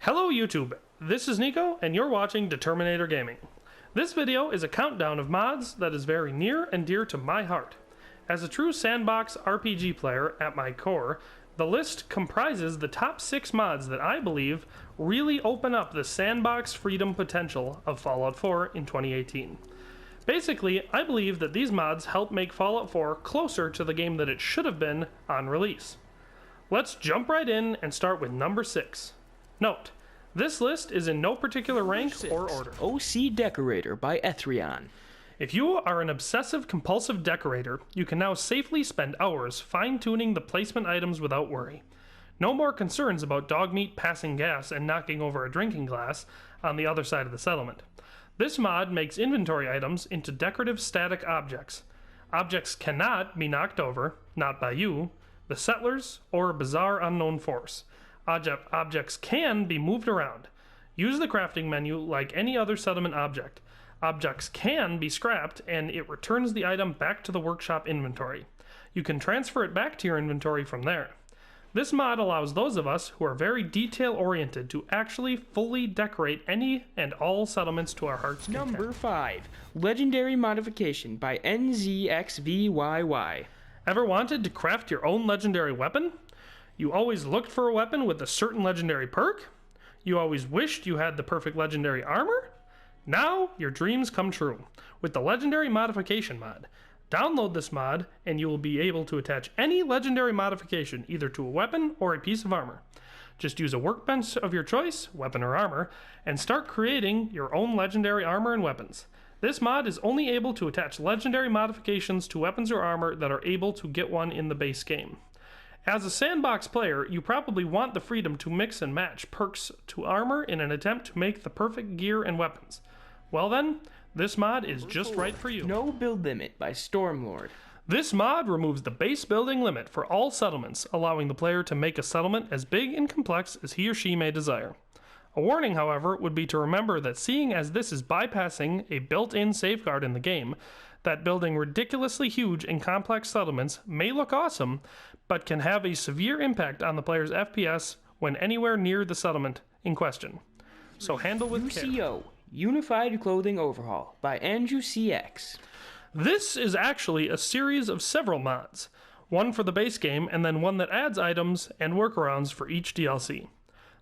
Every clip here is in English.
Hello YouTube, this is Nico and you're watching Determinator Gaming. This video is a countdown of mods that is very near and dear to my heart. As a true Sandbox RPG player at my core, the list comprises the top 6 mods that I believe really open up the sandbox freedom potential of Fallout 4 in 2018. Basically, I believe that these mods help make Fallout 4 closer to the game that it should have been on release. Let's jump right in and start with number 6. Note, this list is in no particular rank or order. OC Decorator by Ethrion. If you are an obsessive compulsive decorator, you can now safely spend hours fine-tuning the placement items without worry. No more concerns about dog meat passing gas and knocking over a drinking glass on the other side of the settlement. This mod makes inventory items into decorative static objects. Objects cannot be knocked over, not by you, the settlers, or a bizarre unknown force. Objects can be moved around. Use the crafting menu like any other settlement object. Objects can be scrapped and it returns the item back to the workshop inventory. You can transfer it back to your inventory from there. This mod allows those of us who are very detail oriented to actually fully decorate any and all settlements to our heart's content. Number 5. Legendary Modification by NZXVYY. Ever wanted to craft your own legendary weapon? You always looked for a weapon with a certain legendary perk? You always wished you had the perfect legendary armor? Now, your dreams come true with the Legendary Modification mod. Download this mod and you will be able to attach any legendary modification either to a weapon or a piece of armor. Just use a workbench of your choice, weapon or armor, and start creating your own legendary armor and weapons. This mod is only able to attach legendary modifications to weapons or armor that are able to get one in the base game. As a sandbox player, you probably want the freedom to mix and match perks to armor in an attempt to make the perfect gear and weapons. Well then, this mod is just right for you. No Build Limit by Stormlord. This mod removes the base building limit for all settlements, allowing the player to make a settlement as big and complex as he or she may desire. A warning, however, would be to remember that seeing as this is bypassing a built-in safeguard in the game, that building ridiculously huge and complex settlements may look awesome, but can have a severe impact on the player's FPS when anywhere near the settlement in question. So handle with care. UCO, Unified Clothing Overhaul by Andrew CX. This is actually a series of several mods, one for the base game and then one that adds items and workarounds for each DLC.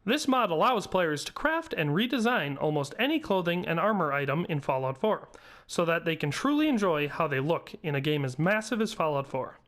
This mod allows players to craft and redesign almost any clothing and armor item in Fallout 4, so that they can truly enjoy how they look in a game as massive as Fallout 4.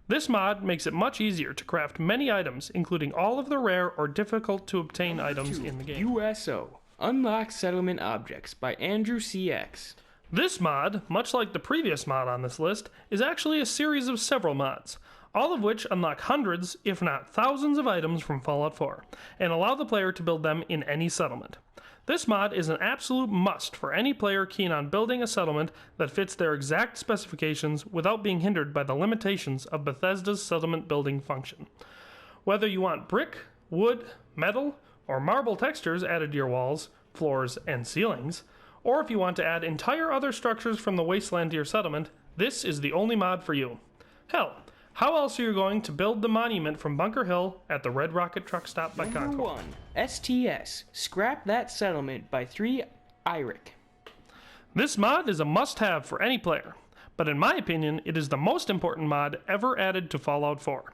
This mod makes it much easier to craft many items, including all of the rare or difficult to obtain items in the game. USO, Unlock Settlement Objects by Andrew CX. This mod, much like the previous mod on this list, is actually a series of several mods, all of which unlock hundreds, if not thousands of items from Fallout 4, and allow the player to build them in any settlement. This mod is an absolute must for any player keen on building a settlement that fits their exact specifications without being hindered by the limitations of Bethesda's settlement building function. Whether you want brick, wood, metal, or marble textures added to your walls, floors, and ceilings, or if you want to add entire other structures from the wasteland to your settlement, this is the only mod for you. Hell, how else are you going to build the monument from Bunker Hill at the Red Rocket truck stop by Concord? Number 1. STS, Scrap That Settlement by 3 Iric. This mod is a must-have for any player, but in my opinion, it is the most important mod ever added to Fallout 4.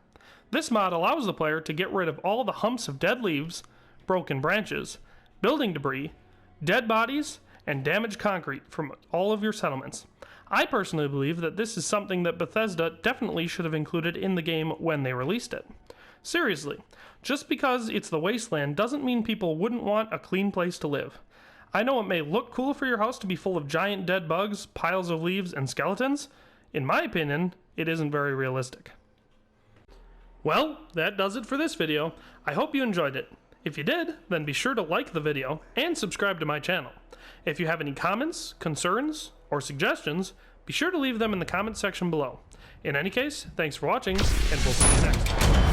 This mod allows the player to get rid of all the humps of dead leaves, broken branches, building debris, dead bodies, and damaged concrete from all of your settlements. I personally believe that this is something that Bethesda definitely should have included in the game when they released it. Seriously, just because it's the wasteland doesn't mean people wouldn't want a clean place to live. I know it may look cool for your house to be full of giant dead bugs, piles of leaves, and skeletons. In my opinion, it isn't very realistic. Well, that does it for this video. I hope you enjoyed it. If you did, then be sure to like the video and subscribe to my channel. If you have any comments, concerns, or suggestions, be sure to leave them in the comment section below. In any case, thanks for watching, and we'll see you next time.